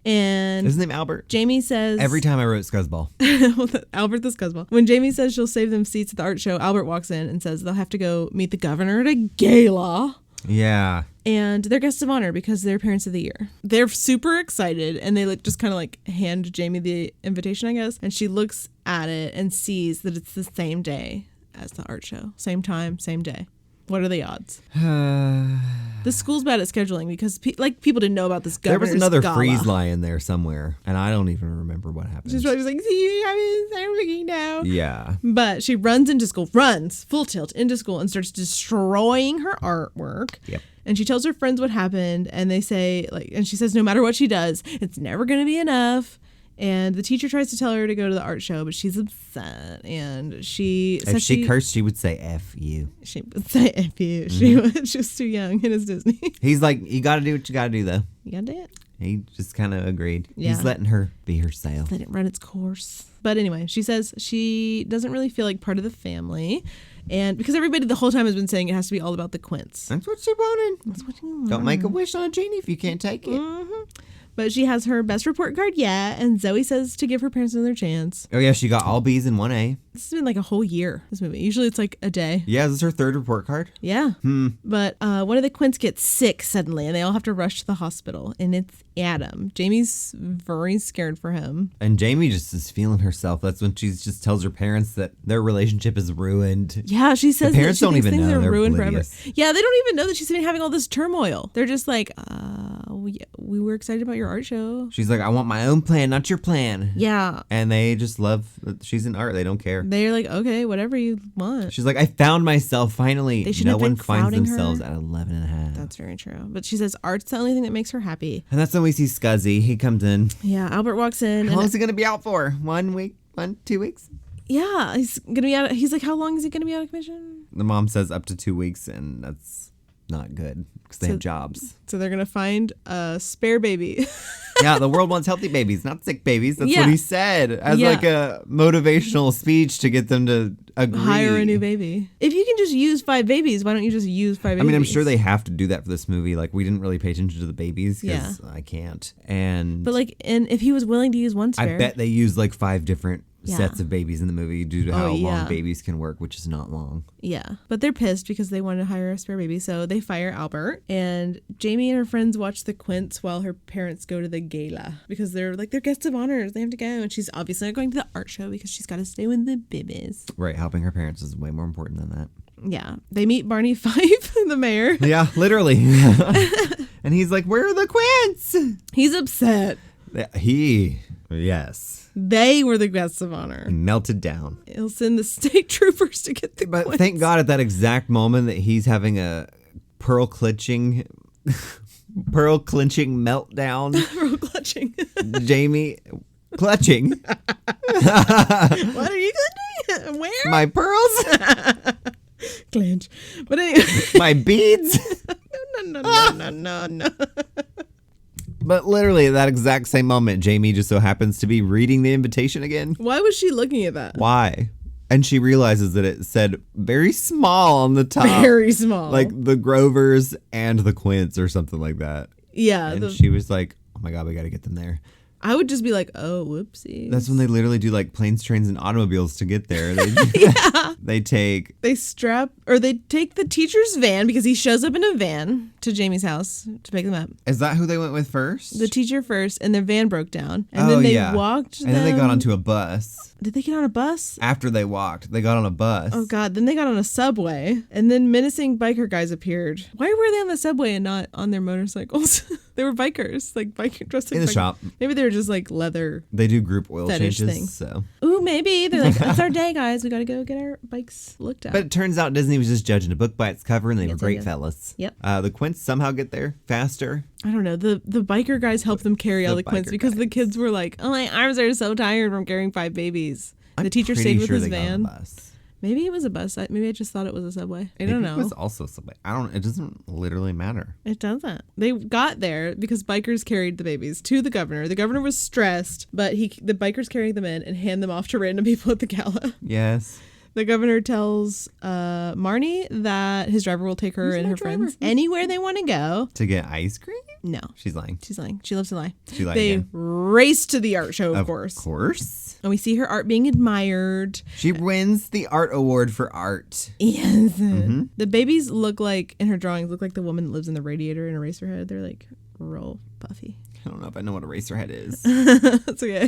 And Isn't his name Albert? Jamie says... Every time I wrote Scuzzball. Albert the Scuzzball. When Jamie says she'll save them seats at the art show, Albert walks in and says they'll have to go meet the governor at a gala. Yeah. And they're guests of honor because they're parents of the year. They're super excited, and they just kind of hand Jamie the invitation, I guess. And she looks at it and sees that it's the same day as the art show. Same time, same day. What are the odds? The school's bad at scheduling because people didn't know about this governor's There was another gala. freeze lie in there somewhere, and I don't even remember what happened. She's probably just like, see, I'm freaking now. Yeah. But she runs into school, full tilt into school, and starts destroying her artwork. Yep. And she tells her friends what happened, and they say, and she says no matter what she does, it's never going to be enough. And the teacher tries to tell her to go to the art show, but she's upset. And she If she cursed, she would say F you. She would say F you. Mm-hmm. She was too young, and it's Disney. He's like, you got to do what you got to do, though. You got to do it. He just kind of agreed. Yeah. He's letting her be herself. Let it run its course. But anyway, she says she doesn't really feel like part of the family. And because everybody the whole time has been saying it has to be all about the Quints. That's what she wanted. That's what she wanted. Don't make a wish on a genie if you can't take it. Mm-hmm. But she has her best report card yet, and Zoe says to give her parents another chance. Oh, yeah, she got all B's and 1A. This has been like a whole year, this movie. Usually it's like a day. Yeah, is this her third report card? Yeah. But one of the Quints gets sick suddenly, and they all have to rush to the hospital, and it's Adam. Jamie's very scared for him. And Jamie just is feeling herself. That's when she just tells her parents that their relationship is ruined. Yeah, she says the parents that she don't thinks even things know. are They're ruined oblivious. forever. Yeah, they don't even know that she's been having all this turmoil. They're just like, we were excited about your art show. She's like, I want my own plan, not your plan. Yeah. And they just love that she's in art. They don't care. They're like, okay, whatever you want. She's like, I found myself finally. They should no have been one finds crowding themselves her. at 11 and a half. That's very true. But she says art's the only thing that makes her happy. And that's when we see Scuzzy. He comes in. Yeah, Albert walks in. How long is he going to be out for? 1 week? 2 weeks? Yeah, he's going to be out. He's like, how long is he going to be out of commission? The mom says up to 2 weeks, and that's not good because they have jobs. So they're going to find a spare baby. Yeah, the world wants healthy babies, not sick babies. That's Yeah. what he said as like a motivational speech to get them to agree. Hire a new baby. If you can just use 5 babies, why don't you just use 5 babies? I mean, I'm sure they have to do that for this movie. Like, we didn't really pay attention to the babies because I can't. But and if he was willing to use one spare. I bet they use like 5 different sets of babies in the movie due to how long babies can work, which is not long. Yeah. But they're pissed because they want to hire a spare baby. So they fire Albert. And Jamie and her friends watch the Quints while her parents go to the gala because they're guests of honor. They have to go. And she's obviously not going to the art show because she's got to stay with the babies. Right. Helping her parents is way more important than that. Yeah. They meet Barney Fife, the mayor. Yeah, literally. And he's like, where are the Quints? He's upset. Yes. They were the guests of honor. Melted down. He'll send the state troopers to get the But Quints. thank God at that exact moment that he's having a pearl clinching meltdown. Pearl clutching. Jamie clutching. What are you clutching? Where? My pearls. clench. But anyway. My beads. No. But literally at that exact same moment, Jamie just so happens to be reading the invitation again. Why was she looking at that? Why? And she realizes that it said very small on the top. Very small. Like the Grovers and the Quints or something like that. Yeah. And she was like, oh my God, we got to get them there. I would just be like, oh, whoopsies. That's when they literally do like planes, trains, and automobiles to get there. They, they take the teacher's van because he shows up in a van to Jamie's house to pick them up. Is that who they went with first? The teacher first, and their van broke down. And then they walked And then they got onto a bus. Did they get on a bus? After they walked, they got on a bus. Oh, God. Then they got on a subway. And then menacing biker guys appeared. Why were they on the subway and not on their motorcycles? They were bikers. Like, dressed like in the shop. Maybe they were just like leather. They do group oil fetish changes. Things. So. Ooh, maybe. They're like, it's our day, guys. We got to go get our bikes looked at. But it turns out Disney was just judging a book by its cover, and they were great fellas. Yep. The Quints somehow get there faster. I don't know. The biker guys helped them carry all the Quints because the kids were like, oh, my arms are so tired from carrying 5 babies. The teacher stayed with his van. Got on a bus. Maybe it was a bus. Maybe I just thought it was a subway. I don't know. It was also a subway. It doesn't literally matter. It doesn't. They got there because bikers carried the babies to the governor. The governor was stressed, but the bikers carried them in and hand them off to random people at the gala. Yes. The governor tells Marnie that his driver will take her and her friends anywhere they want to go. To get ice cream? No. She's lying. She's lying. She loves to lie. They race to the art show, of course. Of course. And we see her art being admired. She wins the art award for art. Yes. Mm-hmm. The babies in her drawings, look like the woman that lives in the radiator in Eraserhead. They're like real puffy. I don't know if I know what Eraserhead is. That's okay.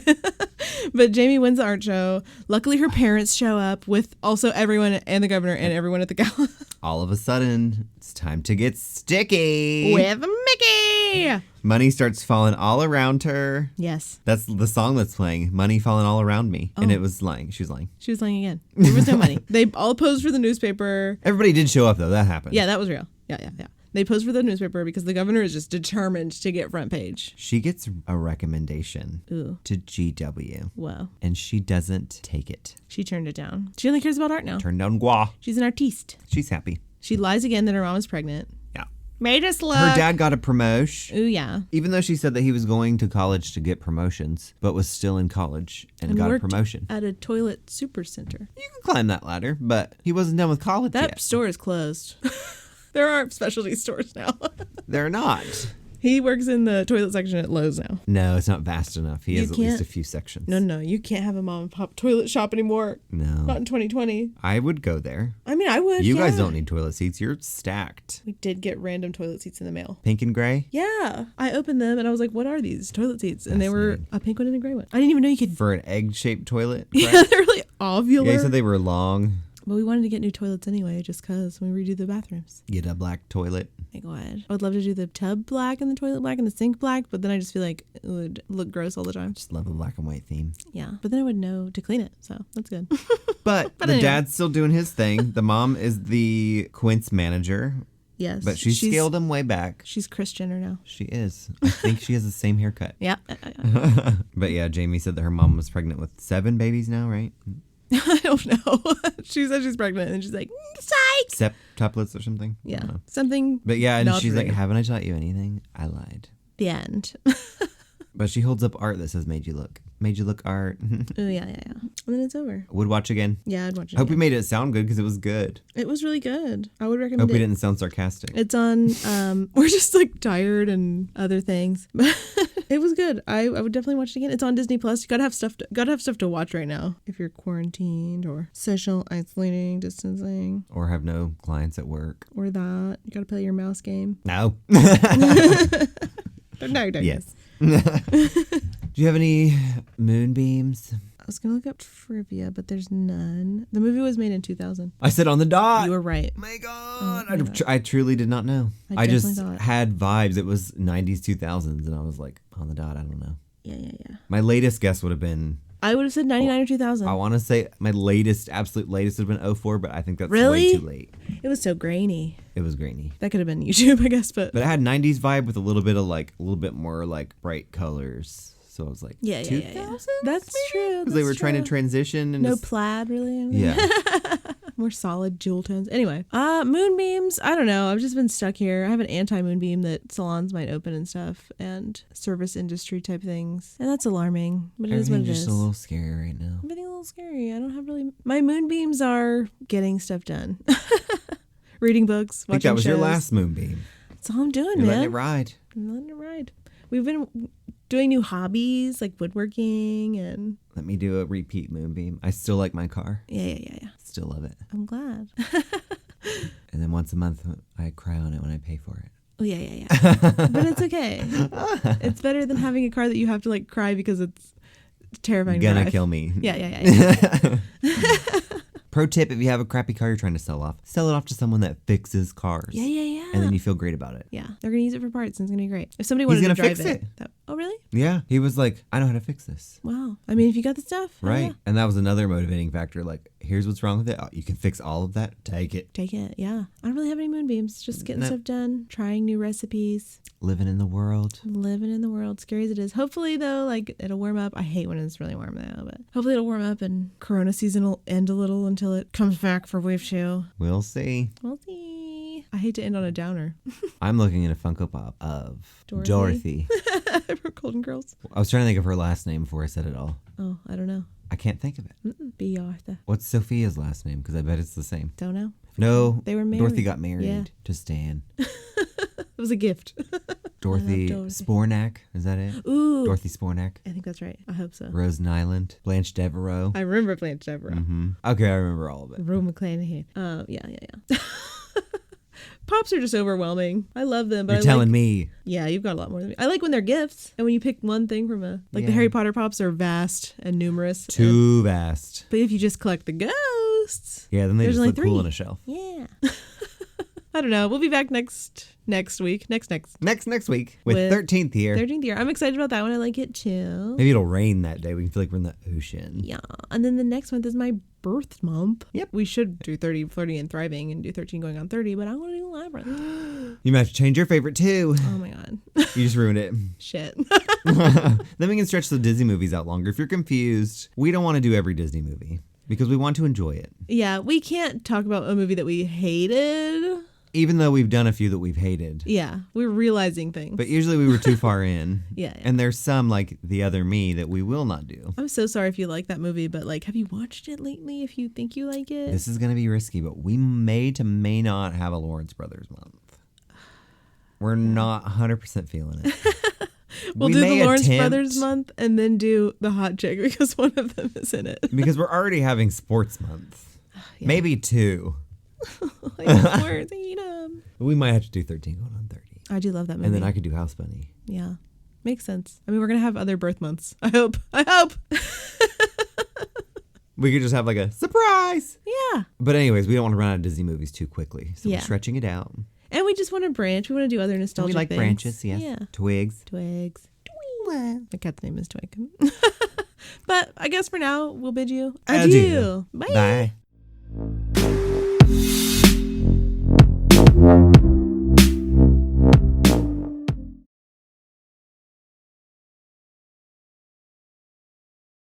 But Jamie wins the art show. Luckily, her parents show up with also everyone and the governor and everyone at the gala. All of a sudden, it's time to get sticky. With Mickey. Money starts falling all around her. Yes. That's the song that's playing. Money falling all around me. Oh. And it was lying. She was lying. She was lying again. There was no money. They all posed for the newspaper. Everybody did show up, though. That happened. Yeah, that was real. Yeah. They posed for the newspaper because the governor is just determined to get front page. She gets a recommendation to GW. Wow. And she doesn't take it. She turned it down. She only cares about art now. Turned down gua. She's an artiste. She's happy. She lies again that her mom is pregnant. Yeah. Made us look. Her dad got a promotion. Ooh, yeah. Even though she said that he was going to college to get promotions, but was still in college and got a promotion. At a toilet super center. You can climb that ladder, but he wasn't done with college yet. That store is closed. There aren't specialty stores now. They're not. He works in the toilet section at Lowe's now. No, it's not vast enough. He has at least a few sections. No, you can't have a mom and pop toilet shop anymore. No. Not in 2020. I would go there. I mean, I would. You guys don't need toilet seats. You're stacked. We did get random toilet seats in the mail. Pink and gray? Yeah. I opened them and I was like, what are these toilet seats? And they were a pink one and a gray one. I didn't even know you could. For an egg-shaped toilet? Yeah, they're really ovular. Yeah, you said they were long. But we wanted to get new toilets anyway, just because when we redo the bathrooms. Get a black toilet. Oh my God. I would love to do the tub black and the toilet black and the sink black, but then I just feel like it would look gross all the time. Just love a black and white theme. Yeah, but then I would know to clean it, so that's good. But the anyway. dad's still doing his thing. The mom is the Quints manager. Yes. But she's scaled him way back. She's Kris Jenner now. She is. I think she has the same haircut. Yeah. But yeah, Jamie said that her mom was pregnant with 7 babies now, right? I don't know. She said she's pregnant and she's like, psych! Septuplets or something? Yeah. Something. But yeah, and she's like, haven't I taught you anything? I lied. The end. But she holds up art that says made you look. Made you look art. Oh, yeah. And then it's over. Would watch again? Yeah, I'd watch it. Hope we made it sound good because it was good. It was really good. I would recommend Hope it. we didn't sound sarcastic. It's on, we're just like tired and other things. But it was good. I would definitely watch it again. It's on Disney Plus. You gotta have stuff to watch right now if you're quarantined or social isolating, distancing. Or have no clients at work. Or that. You gotta play your mouse game. No. No, don't. Yes. Do you have any moonbeams? I was going to look up trivia, but there's none. The movie was made in 2000. I said on the dot. You were right. My God. I truly did not know. I just had vibes. It was 90s, 2000s, and I was like, on the dot, I don't know. Yeah. My latest guess would have been... I would have said 99 or 2000. I want to say my absolute latest would have been 04, but I think that's really? way too late. It was so grainy. It was grainy. That could have been YouTube, I guess, but... But it had 90s vibe with a little bit more like bright colors. So I was like, yeah. 2000? That's true. Because they were trying to transition. And no plaid, really? Yeah. more solid jewel tones. Anyway, moonbeams. I don't know. I've just been stuck here. I have an anti-moonbeam that salons might open and stuff, and service industry type things, and that's alarming. But it is what it is. Everything's just a little scary right now. Everything a little scary. I don't have really. My moonbeams are getting stuff done. Reading books, watching I think that was shows. your last moonbeam. That's all I'm doing, You're man. letting it ride. I'm letting it ride. We've been doing new hobbies like woodworking and. Let me do a repeat moonbeam. I still like my car. Yeah. Still love it. I'm glad. And then once a month, I cry on it when I pay for it. Oh, yeah. But it's okay. It's better than having a car that you have to like cry because it's terrifying. Gonna kill me. Yeah. Pro tip, if you have a crappy car you're trying to sell it off to someone that fixes cars. Yeah. And then you feel great about it. Yeah. They're going to use it for parts and it's going to be great. If somebody wanted to drive it. Oh, really? Yeah. He was like, I know how to fix this. Wow. I mean, if you got the stuff. Right. Yeah. And that was another motivating factor. Like, here's what's wrong with it. Oh, you can fix all of that. Take it. Yeah. I don't really have any moonbeams. Just getting stuff done. Trying new recipes. Living in the world. Scary as it is. Hopefully, though, like, it'll warm up. I hate when it's really warm, though. But hopefully it'll warm up and Corona season will end a little until it comes back for Wave 2. We'll see. I hate to end on a downer. I'm looking at a Funko Pop of Dorothy. From Golden Girls. I was trying to think of her last name before I said it all. Oh, I don't know. I can't think of it. B. Arthur. What's Sophia's last name? Because I bet it's the same. Don't know. No. They were married. Dorothy got married to Stan. It was a gift. Dorothy Spornak. Is that it? Ooh. Dorothy Spornak. I think that's right. I hope so. Rose Nyland. Blanche Devereaux. I remember Blanche Devereaux. Mm-hmm. Okay, I remember all of it. Rue McClanahan. Yeah. Pops are just overwhelming. I love them. But You're telling me. Yeah, you've got a lot more than me. I like when they're gifts. And when you pick one thing from the Harry Potter Pops are vast and numerous. Too vast. But if you just collect the ghosts. Yeah, then they just look 3. cool on a shelf. Yeah. I don't know. We'll be back next week. Next week with 13th year. 13th year. I'm excited about that one. I like it too. Maybe it'll rain that day. We can feel like we're in the ocean. Yeah. And then the next month is my birth month. Yep. We should do 30, flirting and thriving and do 13 going on 30, but I want to do Labyrinth. You might have to change your favorite too. Oh my God. You just ruined it. Shit. Then we can stretch the Disney movies out longer. If you're confused, we don't want to do every Disney movie because we want to enjoy it. Yeah. We can't talk about a movie that we hated. Even though we've done a few that we've hated. Yeah, we're realizing things. But usually we were too far in. Yeah. And there's some, like The Other Me, that we will not do. I'm so sorry if you like that movie, but like, have you watched it lately if you think you like it? This is going to be risky, but we may not have a Lawrence Brothers month. We're not 100% feeling it. We'll do the Lawrence Brothers month and then do the hot chick because one of them is in it. Because we're already having sports month. Yeah. Maybe 2. Sports, eat 'em. We might have to do 13 going on 30. I do love that movie. And then I could do House Bunny. Yeah. Makes sense. I mean, we're going to have other birth months. I hope. We could just have like a surprise. Yeah. But anyways, we don't want to run out of Disney movies too quickly. So we're stretching it out. And we just want to branch. We want to do other nostalgic things. We like branches, yes. Yeah. Twigs. My cat's name is Twig. But I guess for now, we'll bid you adieu. Bye. Bye.